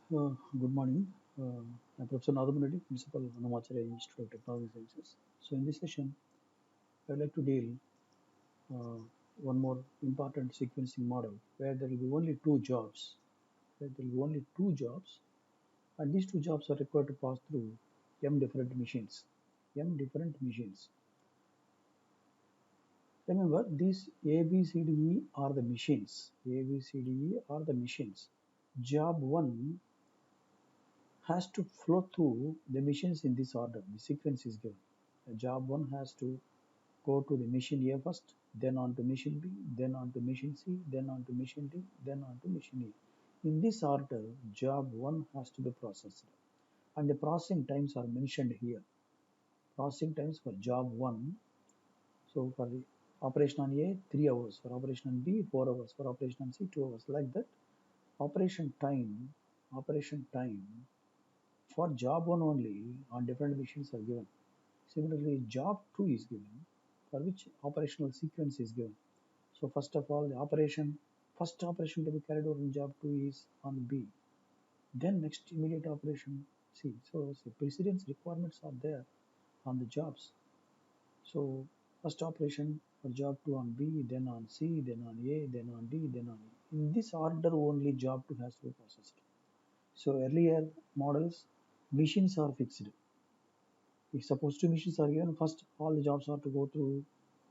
Good morning. I'm Professor Nadhamuni, Principal, Annamacharya Institute of Technology Sciences. So, in this session, I'd like to deal uh, one more important sequencing model where there will be only two jobs. Where there will be only two jobs, and these two jobs are required to pass through m different machines. M different machines. Remember, these A, B, C, D, E are the machines. A, B, C, D, E are the machines. Job one has to flow through the machines in this order. The sequence is given. Job 1 has to go to the machine A first, then on to machine B, then on to machine C, then on to machine D, then on to machine E. In this order, job 1 has to be processed. And the processing times are mentioned here. Processing times for job 1. So for the operation on A, 3 hours. For operation on B, 4 hours. For operation on C, 2 hours. Like that, operation time for job 1 only on different machines are given. Similarly, job 2 is given for which operational sequence is given. So first of all, first operation to be carried out in job 2 is on B. Then next immediate operation C. So precedence requirements are there on the jobs. So first operation for job 2 on B, then on C, then on A, then on D, then on E. In this order only job 2 has to be processed. So earlier models, machines are fixed. If suppose two machines are given, first all the jobs are to go through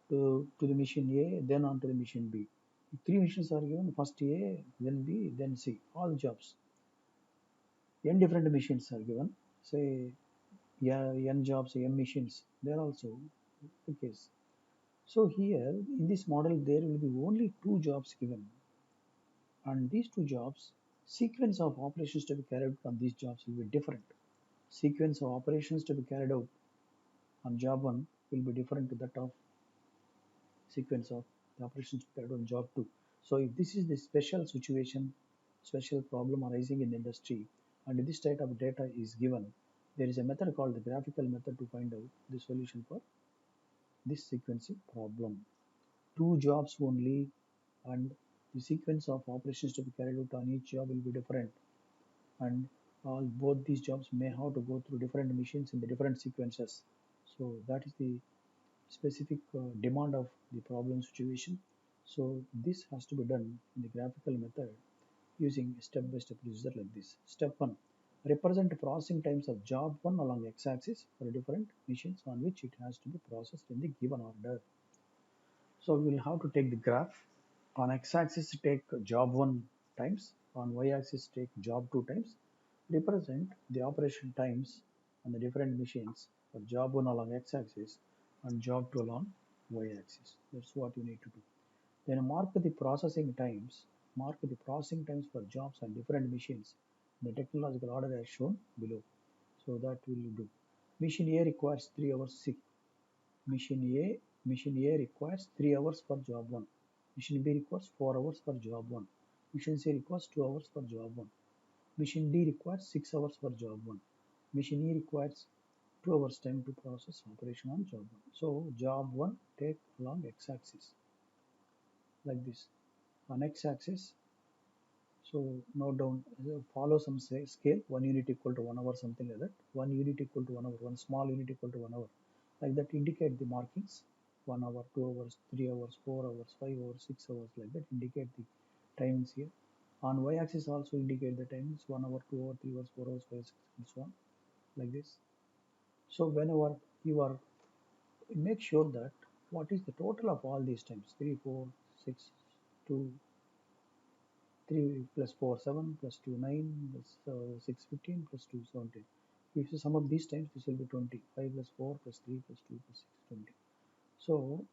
to the machine A, then on to the machine B. If three machines are given, first A, then B, then C. All the jobs. N different machines are given. Say, yeah, N jobs, N machines. There also the case. So here in this model, there will be only two jobs given, and these two jobs, sequence of operations to be carried out on these jobs will be different. Sequence of operations to be carried out on job one will be different to that of sequence of the operations carried on job 2. So if this is the special situation, special problem arising in the industry, and this type of data is given, there is a method called the graphical method to find out the solution for this sequencing problem. Two jobs only, and the sequence of operations to be carried out on each job will be different, and all both these jobs may have to go through different machines in the different sequences. So that is the specific demand of the problem situation. So this has to be done in the graphical method using step-by-step procedure like this. Step 1. Represent processing times of job 1 along x-axis for different machines on which it has to be processed in the given order. So we will have to take the graph. On x-axis take job 1 times, on y-axis take job 2 times. Represent the operation times on the different machines for job 1 along x-axis and job 2 along y-axis. That's what you need to do. Then mark the processing times for jobs on different machines in the technological order as shown below. So that will do. Machine A requires 3 hours. See, Machine A, Machine A requires 3 hours for job 1. Machine B requires 4 hours for job 1. Machine C requires 2 hours for job 1. Machine D requires 6 hours for job 1. Machine E requires 2 hours time to process operation on job 1. So job 1 take along x-axis like this. On x-axis, so note down, follow some scale, 1 unit equal to 1 hour, something like that. 1 unit equal to 1 hour, one small unit equal to 1 hour. Like that, indicate the markings 1 hour, 2 hours, 3 hours, 4 hours, 5 hours, 6 hours, like that. Indicate the timings here. On y axis, also indicate the timings 1 hour, 2 hours, 3 hours, 4 hours, 5 hours, 6 and so on, like this. So, whenever you are, make sure that what is the total of all these times 3, 4, 6, 2, 3 plus 4, 7 plus 2, 9 plus 6, 15 plus 2, 17. If you sum up these times, this will be 20. 5 plus 4 plus 3 plus 2 plus 6, 20. So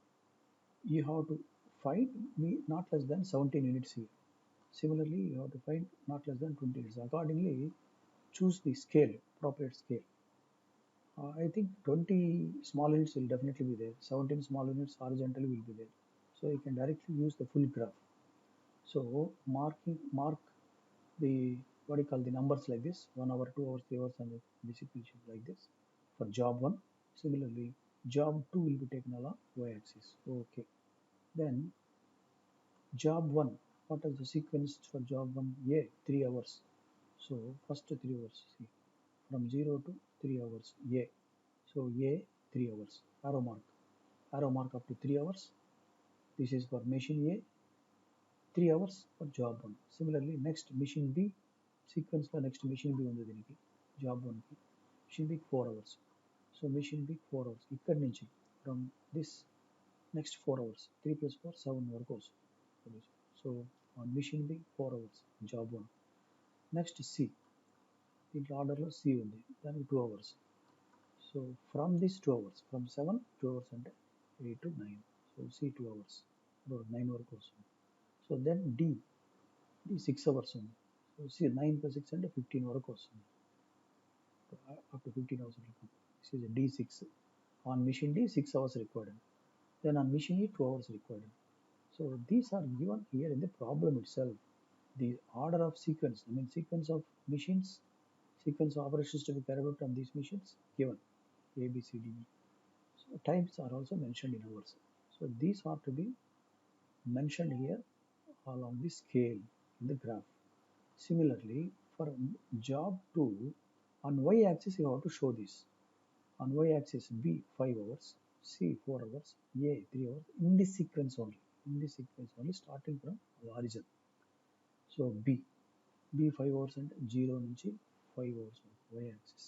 you have to find not less than 17 units here. Similarly, you have to find not less than 20 units. Accordingly, choose the scale, appropriate scale. I think 20 small units will definitely be there. 17 small units horizontally will be there. So you can directly use the full graph. So mark the what do you call the numbers like this 1 hour, 2 hours, 3 hours, and the sequence like this for job 1. Similarly, job 2 will be taken along y-axis. Okay. Then job 1, what is the sequence for job 1? A, 3 hours. So first 3 hours, see, from 0 to 3 hours, A. So A 3 hours, arrow mark up to 3 hours. This is for machine A, 3 hours for job 1. Similarly, next machine B, sequence the next machine B ఉంది దీనికి job 1కి, machine B 4 hours. So machine B 4 hours. ఇక్కడ నుంచి from this next 4 hours, 3 plus 4, 7 వరకు వస్తుంది. So on machine B 4 hours, job 1. Next C, దీంట్లో ఆర్డర్లో C ఉంది, దానికి 2 hours. So from this 2 hours, from 7 2 hours అంటే 8 to 9. So C 2 hours, 9 వరకు వస్తుంది. So then D 6 hours ఉంది. So C 9 plus 6 అంటే 15 వరకు వస్తుంది. Up to 15 hours. This is a D6. On machine D 6 hours required. Then on machine E 2 hours required. So these are given here in the problem itself. The order of sequence, I mean sequence of machines, sequence of operations to be carried out on these machines given A, B, C, D, E. So times are also mentioned in hours. So these are to be mentioned here along the scale in the graph. Similarly, for job 2, on y-axis you have to show this. On y-axis B 5 hours, C 4 hours, A 3 hours, in this sequence only. In this sequence only, starting from the origin. So B 5 hours and 0 నుంచి 5 hours y-axis.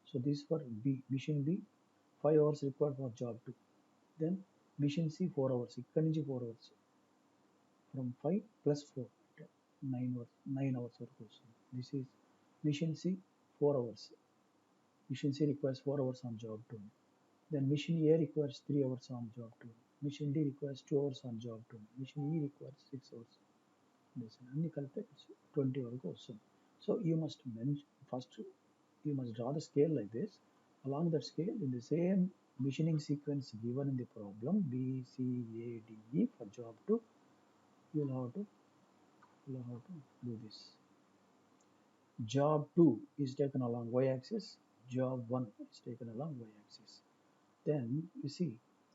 So this for B, machine B 5 hours required for job 2. Then machine C 4 hours, ఇక్కడ నుంచి 4 hours. From 5 plus 4, 9 hours వరకు వస్తుంది. This is machine C 4 hours. Machine C requires 4 hours on job 2. Then machine A requires 3 hours on job 2. Machine D requires 2 hours on job 2. Machine E requires 6 hours. This అన్ని కలిపితే 20 వరకు వస్తుంది. So you must first you must draw the scale like this. Along that scale, in the same machining sequence given in the problem, B, C, A, D, E for job 2, you will have to do this. Job 2 is taken along y-axis. Job 1 is taken along y-axis. Then you see,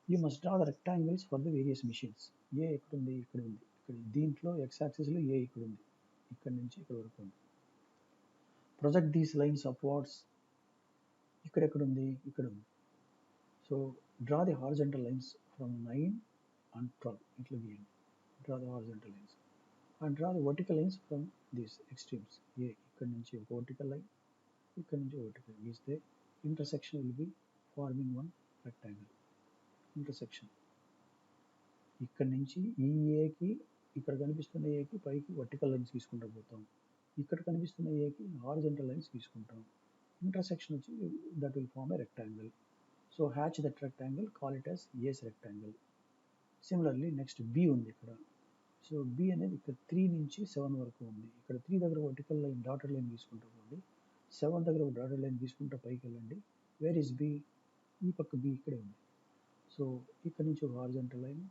you must draw the rectangles for the various machines. A ఇక్కడ ఉంది, ఇక్కడ ఉంది, ఇక్కడ దీంట్లో x-axis లో A ఇక్కడ ఉంది, ఇక్కడ నుంచి ఇక్కడ వరకు ఉంది. Project these lines upwards. ఇక్కడ ఎక్కడ ఉంది, ఇక్కడ ఉంది. So draw the horizontal lines from 9 and 12. ఇట్లా గీయండి. Draw the horizontal lines and draw the vertical lines from these extremes. A ఇక్కడ నుంచి ఒక vertical line, ఇక్కడ నుంచి vertical line గీస్తే intersection will be forming one rectangle. Intersection ఇక్కడ నుంచి ఈ ఏకి ఇక్కడ కనిపిస్తున్న ఏకి పైకి వర్టికల్ లైన్స్ తీసుకుంటూ పోతాం, ఇక్కడ కనిపిస్తున్న ఏకి హారిజంటల్ లైన్స్ తీసుకుంటాం. ఇంటర్సెక్షన్ వచ్చి that will form a rectangle. So hatch that rectangle, call it as A's rectangle. Similarly next B ఉంది ఇక్కడ. సో బి అనేది ఇక్కడ 3 నుంచి 7 వరకు ఉంది. ఇక్కడ 3 దగ్గర వర్టికల్ లైన్ డాటెడ్ లైన్ తీసుకుంటూ పోండి, 7 దగ్గర ఒక డాటెడ్ లైన్ తీసుకుంటూ పైకి వెళ్ళండి. వేర్ ఇస్ బి, ఈ పక్క బి ఇక్కడే ఉంది. సో ఇక్కడ నుంచి ఒక హారిజంటల్ లైన్,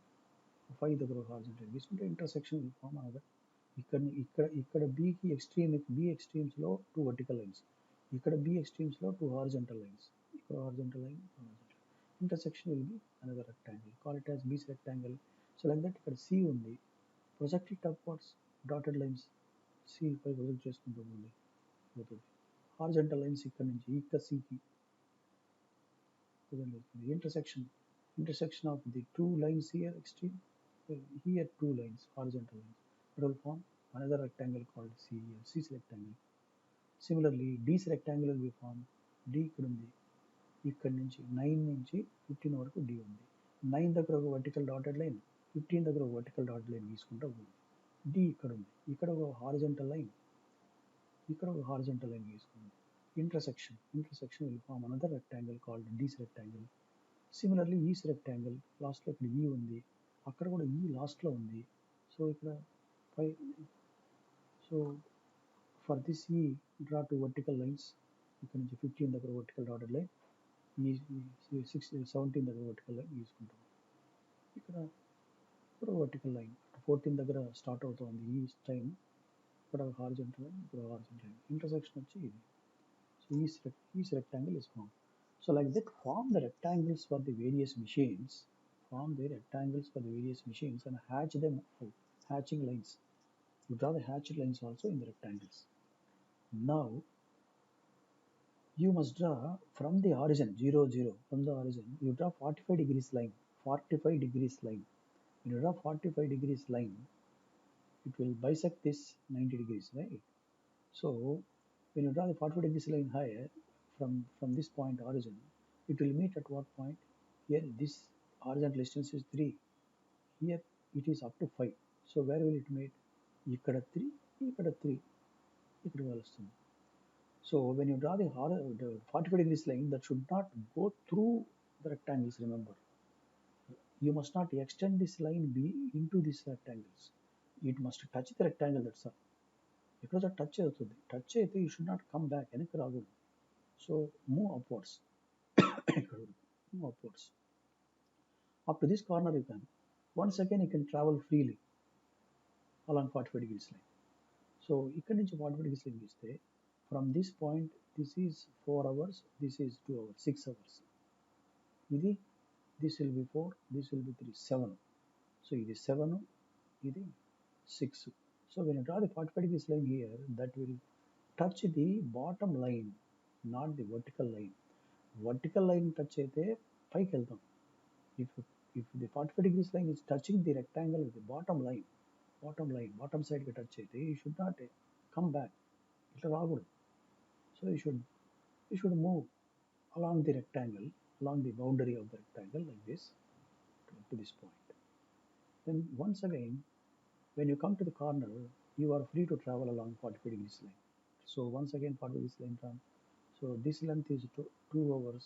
5 దగ్గర ఒక హారిజంటల్ లైన్ తీసుకుంటే ఇంటర్సెక్షన్ విల్ ఫార్మ్ అనదర్. ఇక్కడ బికి బి ఎక్స్ట్రీమ్స్లో 2 వర్టికల్ లైన్స్, ఇక్కడ బి ఎక్స్ట్రీమ్స్లో 2 హారిజంటల్ లైన్స్, ఇక్కడ horizontal line, intersection will be another rectangle, call it as B's rectangle. So like that ఇక్కడ సి ఉంది, project it upwards, dotted lines C పై project చేసుకుంటూ ఉంది పోతుంది. హారిజంటల్ లైన్స్ ఇక్కడ నుంచి ఇక్కడ సికి intersection of the 2 lines here extreme, here 2 lines, horizontal lines, it will form another rectangle called C here, C's rectangle. Similarly, D's rectangle will be formed. D ఇక్కడ ఉంది, ఇక్కడ నుంచి 9 నుంచి 15 వరకు D ఉంది. 9 దగ్గర ఒక వర్టికల్ డాటెడ్ లైన్, 15 దగ్గర ఒక వర్టికల్ డాటెడ్ లైన్ తీసుకుంటూ ఉంది. D ఇక్కడ ఉంది, ఇక్కడ ఒక హారిజంటల్ లైన్, ఇక్కడ ఒక హారిజంటల్ లైన్ తీసుకుంది. Intersection will form another rectangle called D's rectangle. Similarly is rectangle, లాస్ట్లో ఇక్కడ ఈ ఉంది, అక్కడ కూడా ఈ లాస్ట్లో ఉంది. సో ఇక్కడ 5. సో ఫర్ దిస్ ఈ డ్రా 2 వర్టికల్ లైన్స్, ఇక్కడ నుంచి 15 దగ్గర వర్టికల్ డాటెడ్ లైన్, ఈ 17 దగ్గర వర్టికల్ లైన్ తీసుకుంటాం. ఇక్కడ ఇప్పుడు వర్టికల్ లైన్ 14 దగ్గర స్టార్ట్ అవుతుంది ఈ టైం, ఇక్కడ హారిజంటల్ లైన్, ఇక్కడ హారిజంటల్ లైన్, ఇంటర్సెక్షన్ వచ్చి ఇది. So E's rectangle is form. So like that, form the rectangles for the various machines, and hatch them out, hatching lines. You draw the hatched lines also in the rectangles. Now you must draw from the origin 0 0 from the origin you draw 45 degrees line. 45 degrees line. When you draw 45 degrees line, it will bisect this 90 degrees, right? So when you draw the 45 degrees line higher from this point origin, it will meet at what point? Here this horizontal distance is 3. Here it is up to 5. So where will it meet? ఇక్కడ 3, ఇక్కడ 3, ఇక్కడ కలుస్తుంది. So when you draw the 45 degrees line, that should not go through the rectangles, remember. You must not extend this line B into these rectangles. It must touch the rectangle, that's all. Because a touch అవుతుంది. Touch అయితే you should not come back. వెనక్కి రాకూడదు. So move upwards. Move upwards. Up to this corner you can. Once again you can travel freely along 45 degrees line. So ఇక్కడ నుంచి 45 degrees line ఇస్తే from this point this is 4 hours, this is 2 hours, 6 hours. ఇది this will be 4, this will be 3, 7. So ఇది 7, ఇది 6. So when you draw the 45 degrees line here, that will touch the bottom line, not the vertical line. Vertical line touch అయితే పైకి వెళ్తాం. If the 45 degrees line is touching the rectangle with the bottom side కి touch అయితే you should not come back. ఇట్లా రాకూడదు. So you should move along the rectangle, along the boundary of the rectangle like this to this point. Then once again, when you come to the corner, you are free to travel along 45 degrees line. So once again 45 degrees line turn. So this length is 2 hours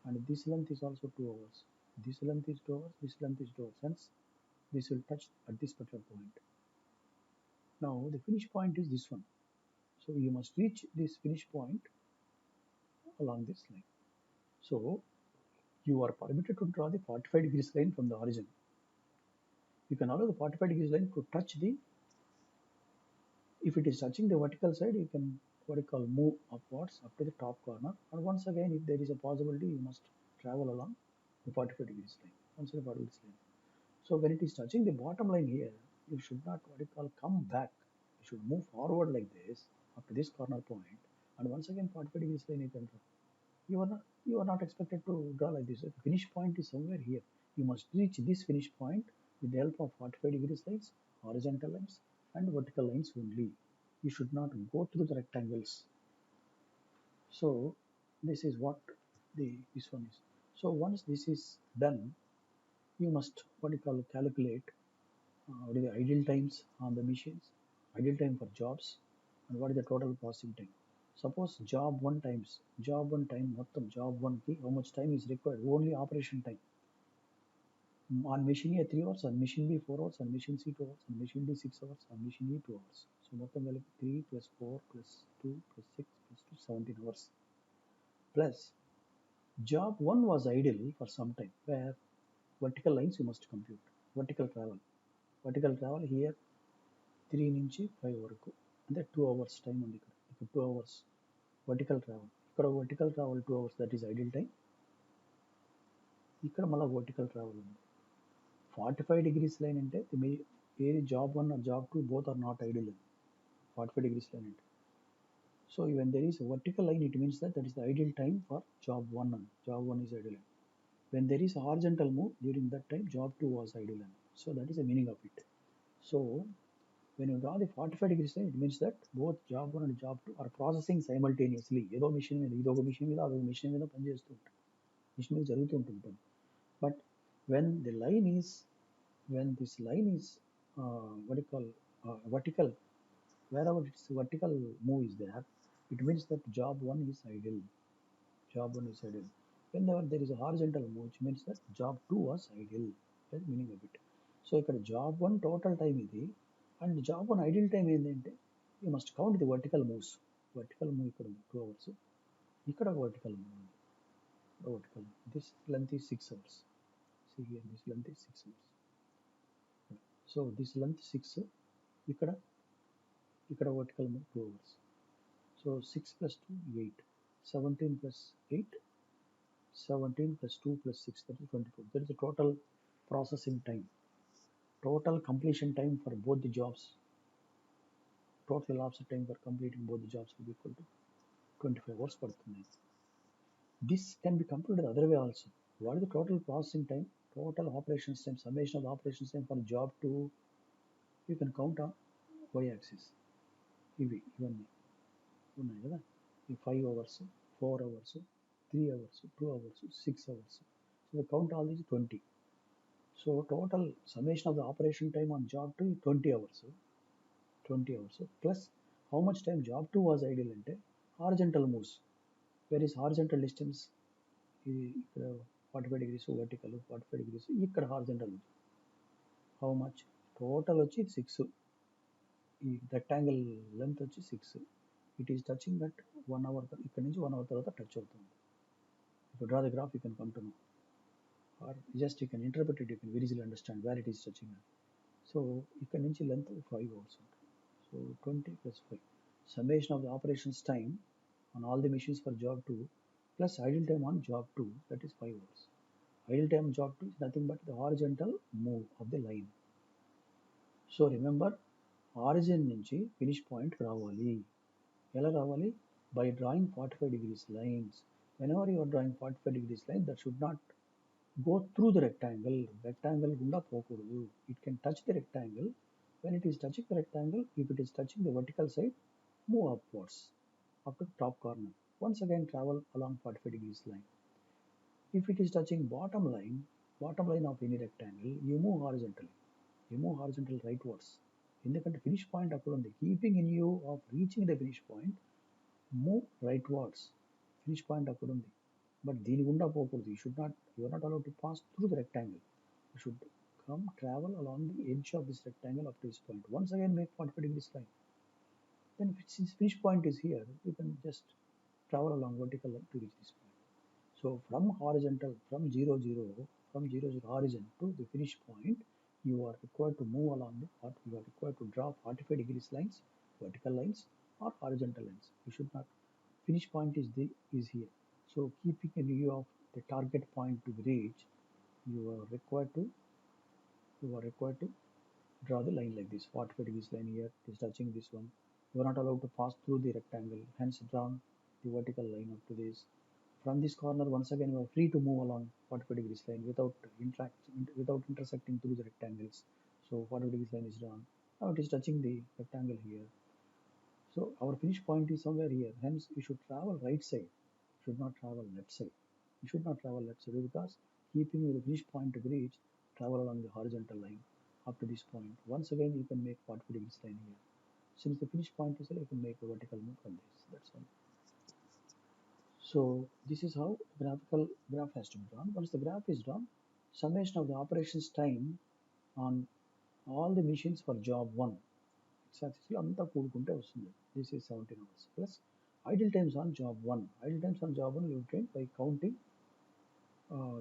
and this length is also 2 hours. This length is 2 hours, this length is 2 hours. Hence, this will touch at this particular point. Now the finish point is this one. So you must reach this finish point along this line. So you are permitted to draw the 45 degrees line from the origin. You can allow the 45 degrees line to touch the, if it is touching the vertical side, you can what you call move upwards up to the top corner. And once again, if there is a possibility, you must travel along the 45 degrees line. Once again, 45 degrees line. So when it is touching the bottom line here, you should not what you call come back. You should move forward like this up to this corner point. And once again, 45 degrees line you can draw. You are not expected to draw like this. The finish point is somewhere here. You must reach this finish point with the help of 45 degrees lines, horizontal lines, and vertical lines only. You should not go through the rectangles. So this is what this one is. So once this is done, you must what you call calculate what is the idle times on the machines, idle time for jobs, and what is the total processing time. Suppose job one time మొత్తం job one కి how much time is required, only operation time. On machine A 3 hours, on machine B 4 hours, on machine C 2 hours, on machine D 6 hours, on machine E 2 hours. So మొత్తం కలిపి 3 plus 4 plus 2 plus 6 plus 2 17 hours. Plus job 1 was idle for some time where vertical lines you must compute. Vertical travel here 3 నుంచి 5 వరకు అంటే 2 hours time ఉంది ఇక్కడ 2 hours vertical travel. ఇక్కడ vertical travel 2 hours, that is idle time. ఇక్కడ మళ్ళీ vertical travel ఉంది. 45 degrees line అంటే ఏది job 1 or job 2 both are not idle. 45 degrees line అంటే so when there is a vertical line it means that is the ideal time for job 1 and job 1 is idle. When there is a horizontal move during that time job 2 was idle. So that is the meaning of it. So when you draw the 45 degrees line, it means that both job 1 and job 2 are processing simultaneously. ఏదో machine మీద ఇదొక machine మీద అదొక machine మీద పనిచేస్తూ ఉంటాయి. Machine మీద జరుగుతూ ఉంటుంది పని. But when the line is when this line is what you call vertical, wherever its vertical move is there, it means that job 1 is idle. Job 1 is idle. Whenever there is a horizontal move, which means that job 2 was idle. That's the meaning of it. So ఇక్కడ job 1 total time ఇది and job 1 idol time ఏంటంటే you must count the vertical moves. Vertical move ఇక్కడ ఉంది 2 hours, ఇక్కడ vertical move ఉంది vertical. This length is 6 hours. See here, this length is 6 hours. So this length 6, ఇక్కడ vertical move 2 hours. So 6 plus 2 8, 17 plus 8, 17 plus 2 plus 6, that is 24. That is the total processing time, total completion time for both the jobs. total elapsed time for completing both the jobs will be equal to 25 hours పడుతుంది. This can be computed the other way also. What is the total processing time, total operations time, summation of the operations time for job 2? You can count on y-axis. ఇవన్నీ ఉన్నాయి కదా, ఈ 5 hours, 4 hours, 3 hours, 2 hours, 6 hours. So we count all these 20. So total summation of the operation time on job 2 is 20 hours. 20 hours plus how much time job 2 was idle అంటే horizontal moves. Where is horizontal distance? ఇక్కడ 45 degrees vertical, 45 degrees ఇక్కడ horizontal. How much? Total వచ్చి 6. ఈ rectangle length వచ్చి 6. It is touching at 1 hour. ఇక్కడ నుంచి 1 hour తర్వాత touch అవుతుంది. If you draw the graph, you can come to know. Or just you can interpret it, you can very easily understand where it is touching at. So ఇక్కడ నుంచి length 5 hours ఉంటుంది. So 20 plus 5. Summation of the operations time on all the machines for job 2 plus idle time on job 2, that is 5 hours. Idle time job 2 is nothing but the horizontal move of the line. So remember, origin నుంచి finish point రావాలి. ఎలా రావాలి? By drawing 45 degrees lines. Whenever you are drawing 45 degrees line, that should not go through the rectangle. Rectangle గుండా పోకూడదు. It can touch the rectangle. When it is touching the rectangle, if it is touching the vertical side, move upwards up to the top corner. Once again travel along 45 degrees line. If it is touching bottom line of any rectangle, you move horizontally. You move horizontal rightwards. ఎందుకంటే finish point అక్కడ ఉంది. Keeping in view of reaching the finish point, move rightwards. Finish point అక్కడ ఉంది, but దీని గుండా పోకూడదు. You are not allowed to pass through the rectangle. You should come travel along the edge of this rectangle up to this point. Once again make 45 degrees line. Then since finish point is here, you can just travel along vertical line to reach this point. So from horizontal, from 0 0 origin to the finish point, you are required to move along you are required to draw 45 degrees lines, vertical lines or horizontal lines. You should not. Finish point is here. So keeping in view of the target point to be reached, you are required to draw the line like this. 45 degrees line here is touching this one. You are not allowed to pass through the rectangle, hence drawn the vertical line up to this. From this corner, once again, you are free to move along 45 degrees line without intersecting through the rectangles. So 45 degrees line is drawn. Now it is touching the rectangle here. So our finish point is somewhere here. Hence, you should travel right side. You should not travel left side. You should not travel left side because keeping the finish point to be reached, travel along the horizontal line up to this point. Once again, you can make 45 degrees line here. Since the finish point is here, you can make a vertical move from this. That's all. So this is how graphical graph has to be drawn. Once the graph is drawn, summation of the operations time on all the machines for job 1, x-axis lo anta కూడుకుంటే వస్తుంది. This is 17 hours plus idle times on job 1. Idle times on job 1 you obtain by counting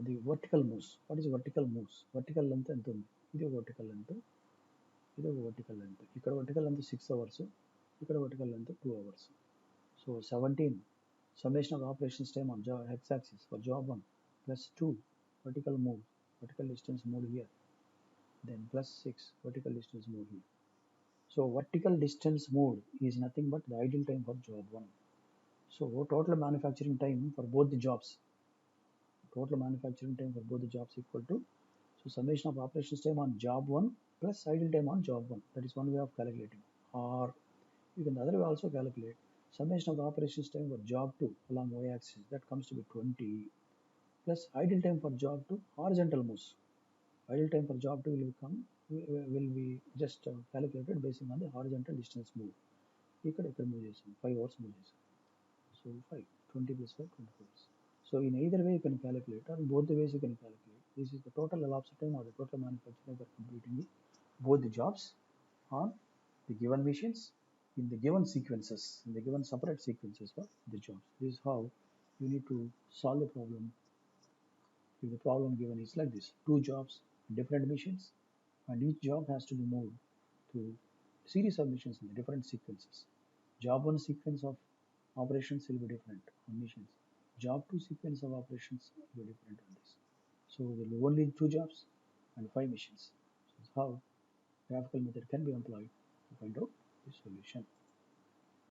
the vertical moves. What is vertical moves? Vertical length ఎంత ఉంది? ఇది vertical length, ఇది vertical length. ఇక్కడ vertical length 6 hours, ఇక్కడ vertical length 2 hours. So 17 summation of operations time on x-axis for job 1 plus 2 vertical move, vertical distance moved here, then plus 6 vertical distance moved here. So vertical distance moved is nothing but the idle time for job 1. So total manufacturing time for both the jobs, equal to, so summation of operations time on job 1 plus idle time on job 1. That is one way of calculating. Or you can the other way also calculate summation of the operations time for job 2 along y-axis. That comes to be 20 plus idle time for job 2 horizontal moves. Idle time for job 2 will be just calculated based on the horizontal distance move. ఇక్కడ move చేసాం 5 hours move చేసాం. So 5, 20 plus 5, 24 hours. So in either way you can calculate, or in both the ways you can calculate. This is the total elapsed time or the total manufacturing for completing both the jobs on the given machines in the given sequences, in the given separate sequences for the jobs. This is how you need to solve the problem. If the problem given is like this, 2 jobs, different machines, and each job has to be moved through series of machines in the different sequences. Job 1 sequence of operations will be different on machines. Job 2 sequence of operations will be different on this. So there will be only 2 jobs and 5 machines. So this is how graphical method can be employed to find out the solution.